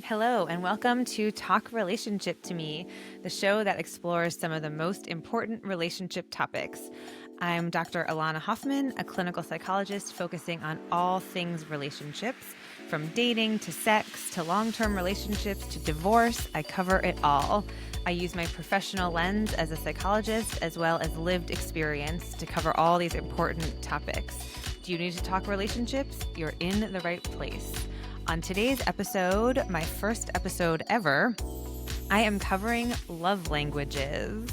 Hello, and welcome to Talk Relationship to Me, the show that explores some of the most important relationship topics. I'm Dr. Elana Hoffman, a clinical psychologist focusing on all things relationships, from dating to sex to long-term relationships to divorce. I cover it all. I use my professional lens as a psychologist as well as lived experience to cover all these important topics. Do you need to talk relationships? You're in the right place. On today's episode, my first episode ever, I am covering love languages.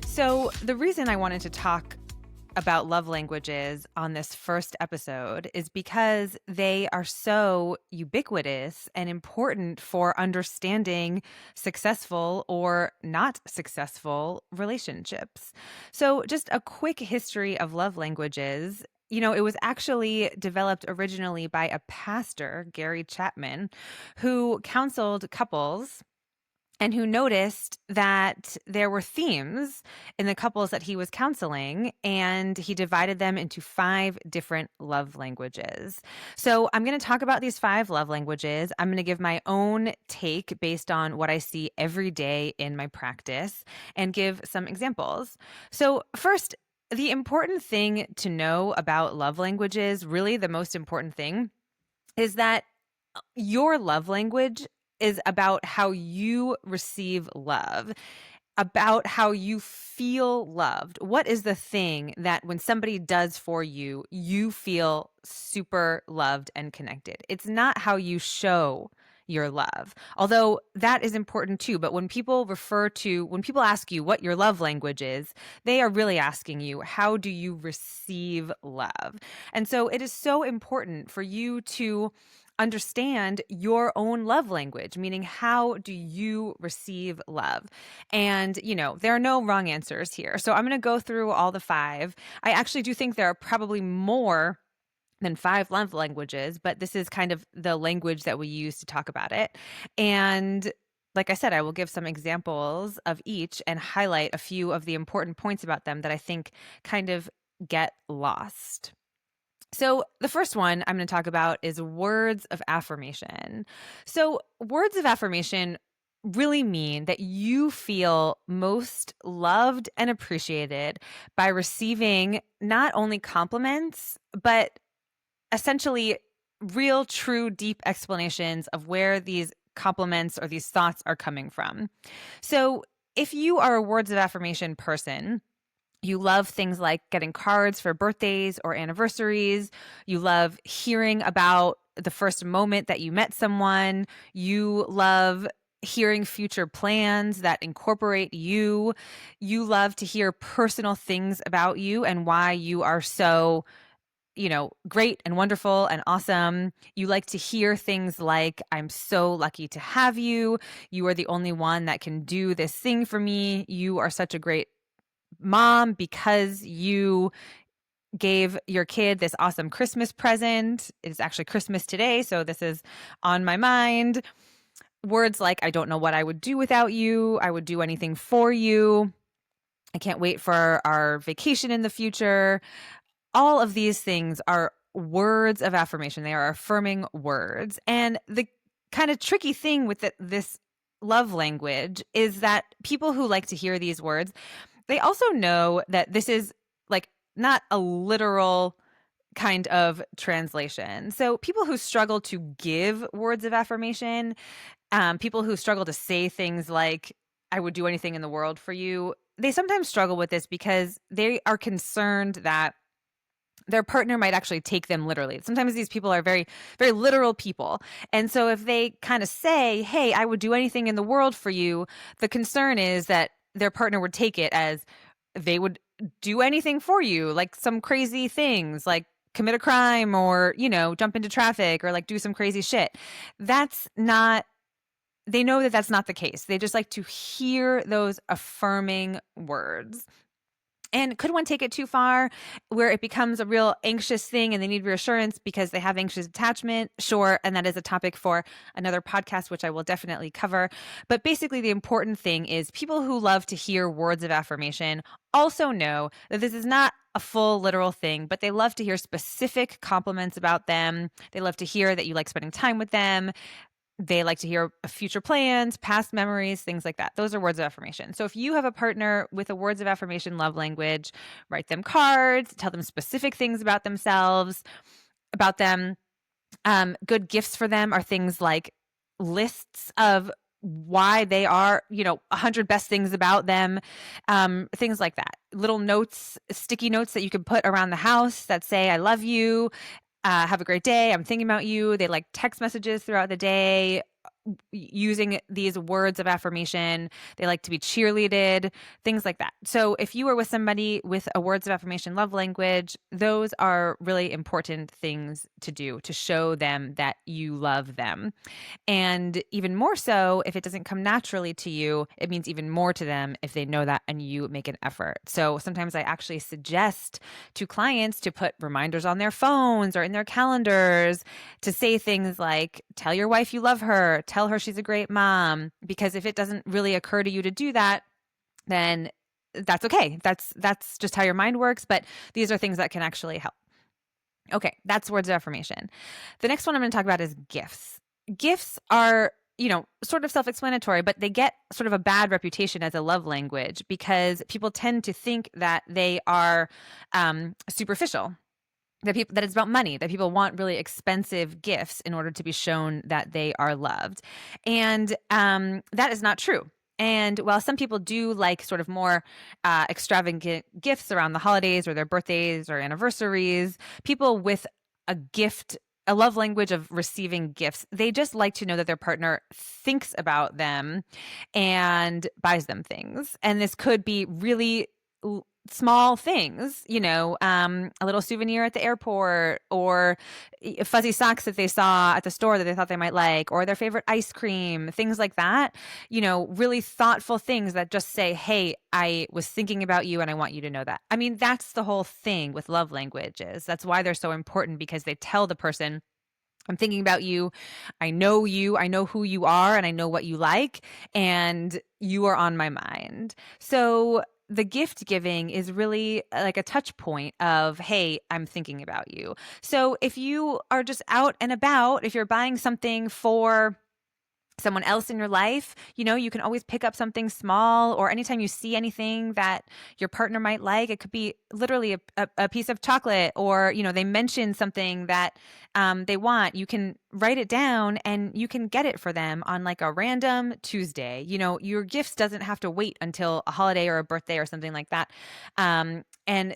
So the reason I wanted to talk about love languages on this first episode is because they are so ubiquitous and important for understanding successful or not successful relationships. So just a quick history of love languages. It was actually developed originally by a pastor, Gary Chapman, who counseled couples and who noticed that there were themes in the couples that he was counseling, and he divided them into 5 different love languages. So I'm going to talk about these 5 love languages. I'm going to give my own take based on what I see every day in my practice and give some examples. So first, the important thing to know about love languages, really the most important thing, is that your love language is about how you receive love, about how you feel loved. What is the thing that when somebody does for you, you feel super loved and connected? It's not how you show your love, although that is important too. But when people ask you what your love language is, they are really asking you, how do you receive love? And so it is so important for you to understand your own love language, meaning how do you receive love? And, there are no wrong answers here. So I'm going to go through all the 5. I actually do think there are probably more than 5 love languages, but this is kind of the language that we use to talk about it. And like I said, I will give some examples of each and highlight a few of the important points about them that I think kind of get lost. So the first one I'm going to talk about is words of affirmation. So words of affirmation really mean that you feel most loved and appreciated by receiving not only compliments, but essentially real, true, deep explanations of where these compliments or these thoughts are coming from. So if you are a words of affirmation person, you love things like getting cards for birthdays or anniversaries. You love hearing about the first moment that you met someone. You love hearing future plans that incorporate you. You love to hear personal things about you and why you are so great and wonderful and awesome. You like to hear things like, I'm so lucky to have you. You are the only one that can do this thing for me. You are such a great mom because you gave your kid this awesome Christmas present. It's actually Christmas today, so this is on my mind. Words like, I don't know what I would do without you. I would do anything for you. I can't wait for our vacation in the future. All of these things are words of affirmation. They are affirming words. And the kind of tricky thing with this love language is that people who like to hear these words, they also know that this is like not a literal kind of translation. So people who struggle to give words of affirmation, people who struggle to say things like, I would do anything in the world for you, they sometimes struggle with this because they are concerned that their partner might actually take them literally. Sometimes these people are very, very literal people. And so if they kind of say, hey, I would do anything in the world for you, the concern is that their partner would take it as they would do anything for you, like some crazy things, like commit a crime or, jump into traffic or like do some crazy shit. They know that that's not the case. They just like to hear those affirming words. And could one take it too far where it becomes a real anxious thing and they need reassurance because they have anxious attachment? Sure. And that is a topic for another podcast, which I will definitely cover. But basically, the important thing is people who love to hear words of affirmation also know that this is not a full literal thing, but they love to hear specific compliments about them. They love to hear that you like spending time with them. They like to hear future plans, past memories, things like that. Those are words of affirmation. So if you have a partner with a words of affirmation love language, write them cards, tell them specific things about themselves, about them. Good gifts for them are things like lists of why they are, 100 best things about them, things like that. Little notes, sticky notes that you can put around the house that say, I love you, have a great day, I'm thinking about you. They like text messages throughout the day using these words of affirmation. They like to be cheerleaded, things like that. So if you are with somebody with a words of affirmation love language, those are really important things to do to show them that you love them. And even more so, if it doesn't come naturally to you, it means even more to them if they know that and you make an effort. So sometimes I actually suggest to clients to put reminders on their phones or in their calendars to say things like, tell your wife you love her, tell her she's a great mom. Because if it doesn't really occur to you to do that, then that's okay. That's just how your mind works. But these are things that can actually help. Okay, that's words of affirmation. The next one I'm going to talk about is gifts. Gifts are, sort of self-explanatory, but they get sort of a bad reputation as a love language because people tend to think that they are superficial, that it's about money, that people want really expensive gifts in order to be shown that they are loved. And that is not true. And while some people do like sort of more extravagant gifts around the holidays or their birthdays or anniversaries, people with a love language of receiving gifts, they just like to know that their partner thinks about them and buys them things. And this could be really small things, a little souvenir at the airport or fuzzy socks that they saw at the store that they thought they might like, or their favorite ice cream, things like that, really thoughtful things that just say, hey, I was thinking about you and I want you to know that. I mean, that's the whole thing with love languages. That's why they're so important, because they tell the person, I'm thinking about you. I know who you are, and I know what you like, and you are on my mind. So the gift giving is really like a touch point of, hey, I'm thinking about you. So if you are just out and about, if you're buying something for someone else in your life, you can always pick up something small, or anytime you see anything that your partner might like, it could be literally a piece of chocolate, or, they mention something that they want. You can write it down and you can get it for them on like a random Tuesday. Your gifts doesn't have to wait until a holiday or a birthday or something like that. And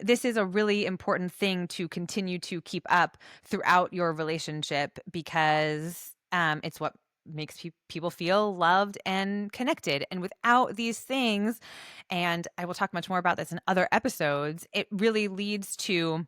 this is a really important thing to continue to keep up throughout your relationship, because it's what makes people feel loved and connected. And without these things, and I will talk much more about this in other episodes, it really leads to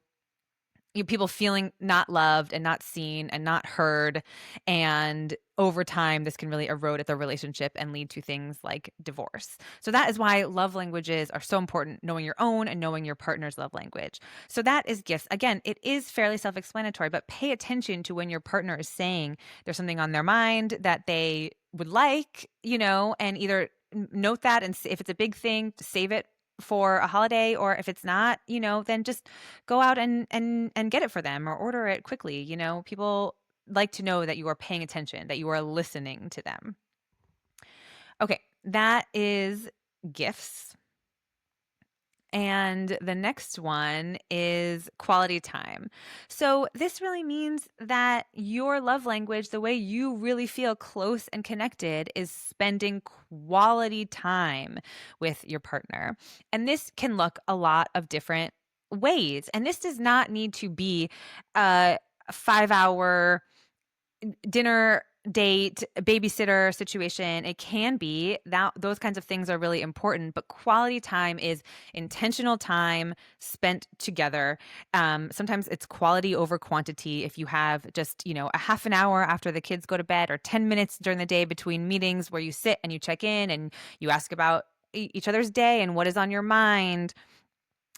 people feeling not loved and not seen and not heard. And over time, this can really erode at the relationship and lead to things like divorce. So that is why love languages are so important, knowing your own and knowing your partner's love language. So that is gifts. Again, it is fairly self-explanatory, but pay attention to when your partner is saying there's something on their mind that they would like, and either note that, and if it's a big thing, save it for a holiday, or if it's not, then just go out and get it for them, or order it quickly. People like to know that you are paying attention, that you are listening to them. Okay, that is gifts. And the next one is quality time. So this really means that your love language, the way you really feel close and connected, is spending quality time with your partner. And this can look a lot of different ways. And this does not need to be a 5-hour dinner date, babysitter situation. It can be that those kinds of things are really important, but quality time is intentional time spent together. Sometimes it's quality over quantity. If you have just, a half an hour after the kids go to bed, or 10 minutes during the day between meetings where you sit and you check in and you ask about each other's day and what is on your mind,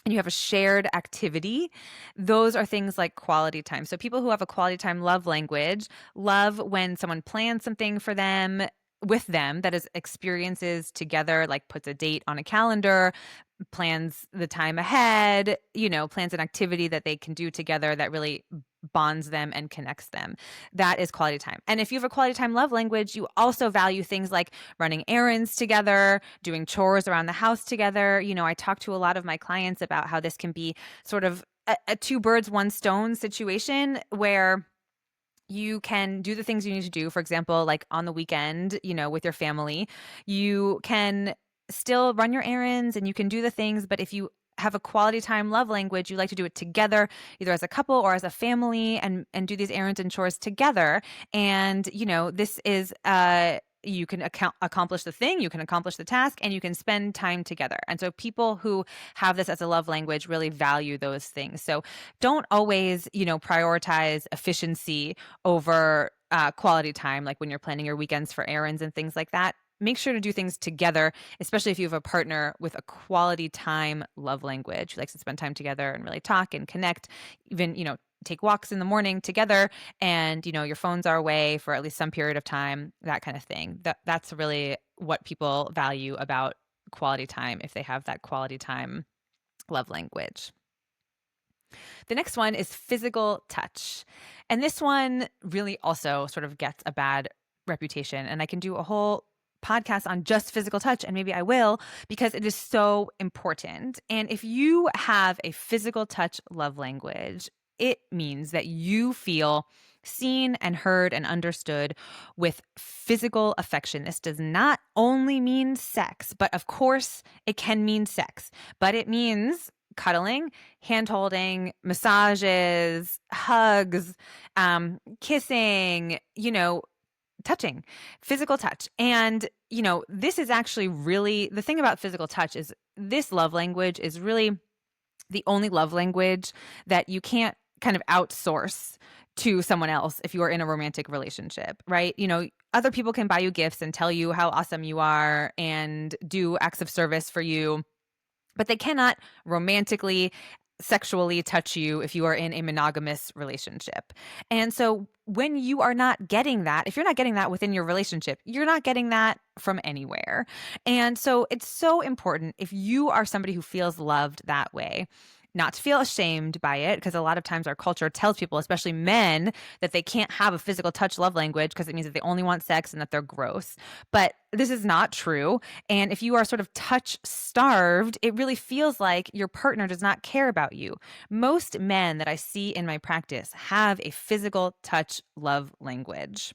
and you have a shared activity, those are things like quality time. So people who have a quality time love language love when someone plans something for them, with them, that is experiences together, like puts a date on a calendar, plans the time ahead, plans an activity that they can do together that really bonds them and connects them. That is quality time. And if you have a quality time love language, you also value things like running errands together, doing chores around the house together. I talk to a lot of my clients about how this can be sort of a two birds, one stone situation where you can do the things you need to do. For example, like on the weekend, with your family, you can still run your errands and you can do the things. But if you have a quality time love language, you like to do it together, either as a couple or as a family, and do these errands and chores together. And, this is, you can accomplish the thing, you can accomplish the task, and you can spend time together. And so people who have this as a love language really value those things. So don't always, prioritize efficiency over quality time, like when you're planning your weekends for errands and things like that. Make sure to do things together, especially if you have a partner with a quality time love language who likes to spend time together and really talk and connect, even, take walks in the morning together, and, your phones are away for at least some period of time, that kind of thing. That's really what people value about quality time if they have that quality time love language. The next one is physical touch. And this one really also sort of gets a bad reputation. And I can do a whole podcast on just physical touch, and maybe I will, because it is so important. And if you have a physical touch love language, it means that you feel seen and heard and understood with physical affection. This does not only mean sex, but of course it can mean sex, but it means cuddling, hand holding, massages, hugs, kissing, touching, physical touch. And, this is actually really the thing about physical touch is this love language is really the only love language that you can't kind of outsource to someone else if you are in a romantic relationship, right? Other people can buy you gifts and tell you how awesome you are and do acts of service for you, but they cannot romantically, sexually touch you if you are in a monogamous relationship. And so when you are not getting that, if you're not getting that within your relationship, you're not getting that from anywhere. And so it's so important, if you are somebody who feels loved that way, not to feel ashamed by it, because a lot of times our culture tells people, especially men, that they can't have a physical touch love language because it means that they only want sex and that they're gross. But this is not true. And if you are sort of touch starved, it really feels like your partner does not care about you. Most men that I see in my practice have a physical touch love language.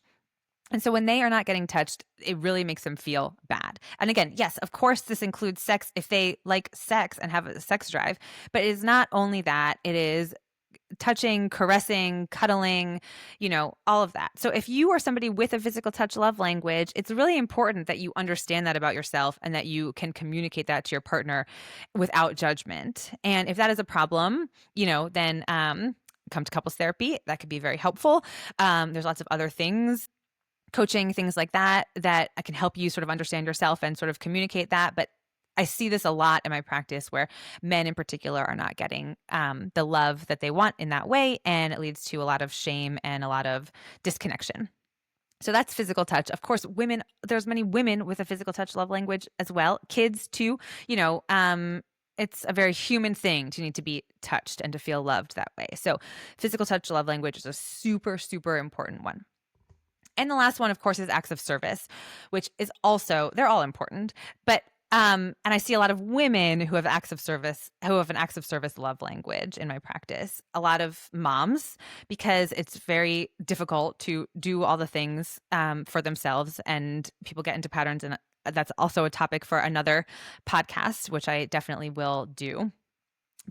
And so when they are not getting touched, it really makes them feel bad. And again, yes, of course, this includes sex if they like sex and have a sex drive. But it is not only that, it is touching, caressing, cuddling, all of that. So if you are somebody with a physical touch love language, it's really important that you understand that about yourself and that you can communicate that to your partner without judgment. And if that is a problem, then come to couples therapy. That could be very helpful. There's lots of other things, coaching, things like that can help you sort of understand yourself and sort of communicate that. But I see this a lot in my practice where men in particular are not getting the love that they want in that way. And it leads to a lot of shame and a lot of disconnection. So that's physical touch. Of course, women, there's many women with a physical touch love language as well. Kids too, it's a very human thing to need to be touched and to feel loved that way. So physical touch love language is a super, super important one. And the last one, of course, is acts of service, which is also, they're all important, but and I see a lot of women who have an acts of service love language in my practice. A lot of moms, because it's very difficult to do all the things for themselves, and people get into patterns, and that's also a topic for another podcast, which I definitely will do.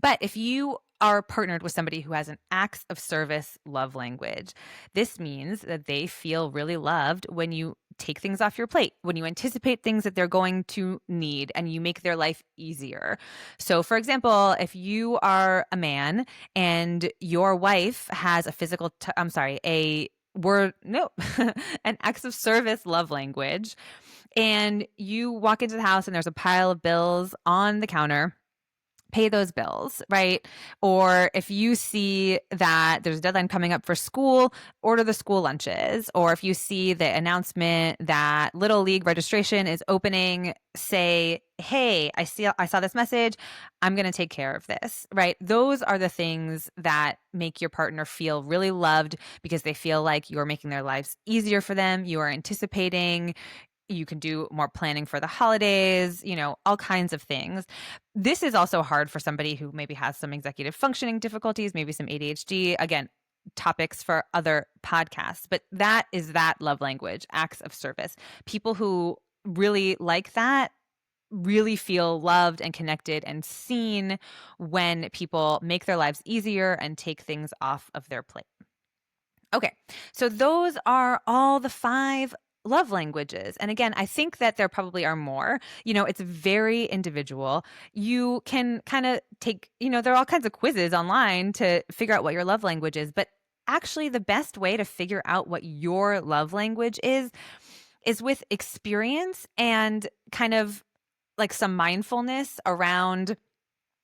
But if you are partnered with somebody who has an acts of service love language, this means that they feel really loved when you take things off your plate, when you anticipate things that they're going to need and you make their life easier. So for example, if you are a man and your wife has a an acts of service love language, and you walk into the house and there's a pile of bills on the counter, pay those bills, right? Or if you see that there's a deadline coming up for school, order the school lunches. Or if you see the announcement that Little League registration is opening, say, hey, I saw this message. I'm going to take care of this, right? Those are the things that make your partner feel really loved because they feel like you're making their lives easier for them. You are anticipating. You can do more planning for the holidays, all kinds of things. This is also hard for somebody who maybe has some executive functioning difficulties, maybe some ADHD. Again, topics for other podcasts, but that is that love language, acts of service. People who really like that really feel loved and connected and seen when people make their lives easier and take things off of their plate. Okay, so those are all the 5 love languages. And again, I think that there probably are more. It's very individual. You can kind of take, there are all kinds of quizzes online to figure out what your love language is. But actually, the best way to figure out what your love language is with experience and kind of like some mindfulness around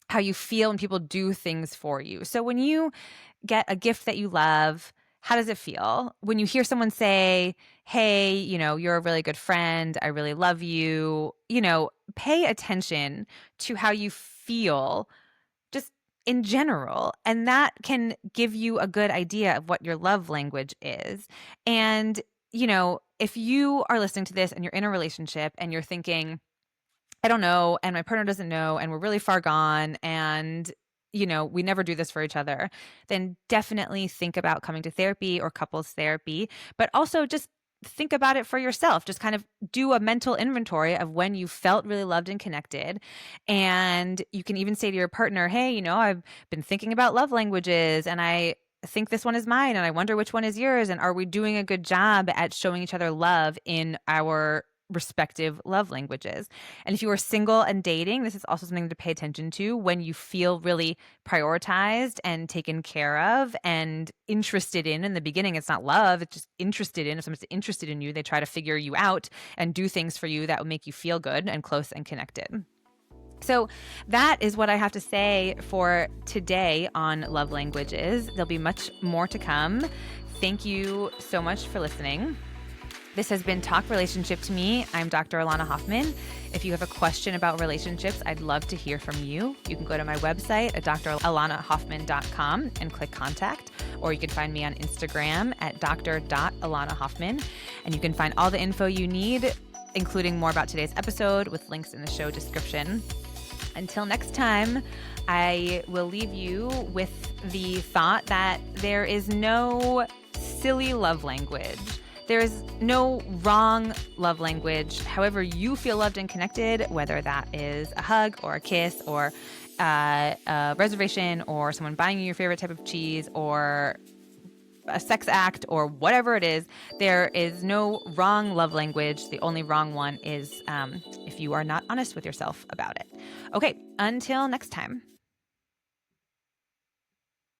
how you feel when people do things for you. So when you get a gift that you love, how does it feel? When you hear someone say, hey, you're a really good friend, I really love you, pay attention to how you feel just in general. And that can give you a good idea of what your love language is. And, if you are listening to this and you're in a relationship and you're thinking, I don't know, and my partner doesn't know, and we're really far gone, and we never do this for each other, then definitely think about coming to therapy or couples therapy, but also just think about it for yourself. Just kind of do a mental inventory of when you felt really loved and connected. And you can even say to your partner, hey, I've been thinking about love languages and I think this one is mine and I wonder which one is yours. And are we doing a good job at showing each other love in our respective love languages? And if you are single and dating, this is also something to pay attention to when you feel really prioritized and taken care of and interested in the beginning. It's not love, it's just interested in. If someone's interested in you, they try to figure you out and do things for you that will make you feel good and close and connected. So that is what I have to say for today on love languages. There'll be much more to come. Thank you so much for listening. This has been Talk Relationship to Me. I'm Dr. Elana Hoffman. If you have a question about relationships, I'd love to hear from you. You can go to my website at drelanahoffman.com and click contact, or you can find me on Instagram at dr.elanahoffman. And you can find all the info you need, including more about today's episode with links in the show description. Until next time, I will leave you with the thought that there is no silly love language. There is no wrong love language. However you feel loved and connected, whether that is a hug or a kiss or a reservation or someone buying you your favorite type of cheese or a sex act or whatever it is, there is no wrong love language. The only wrong one is if you are not honest with yourself about it. Okay, until next time.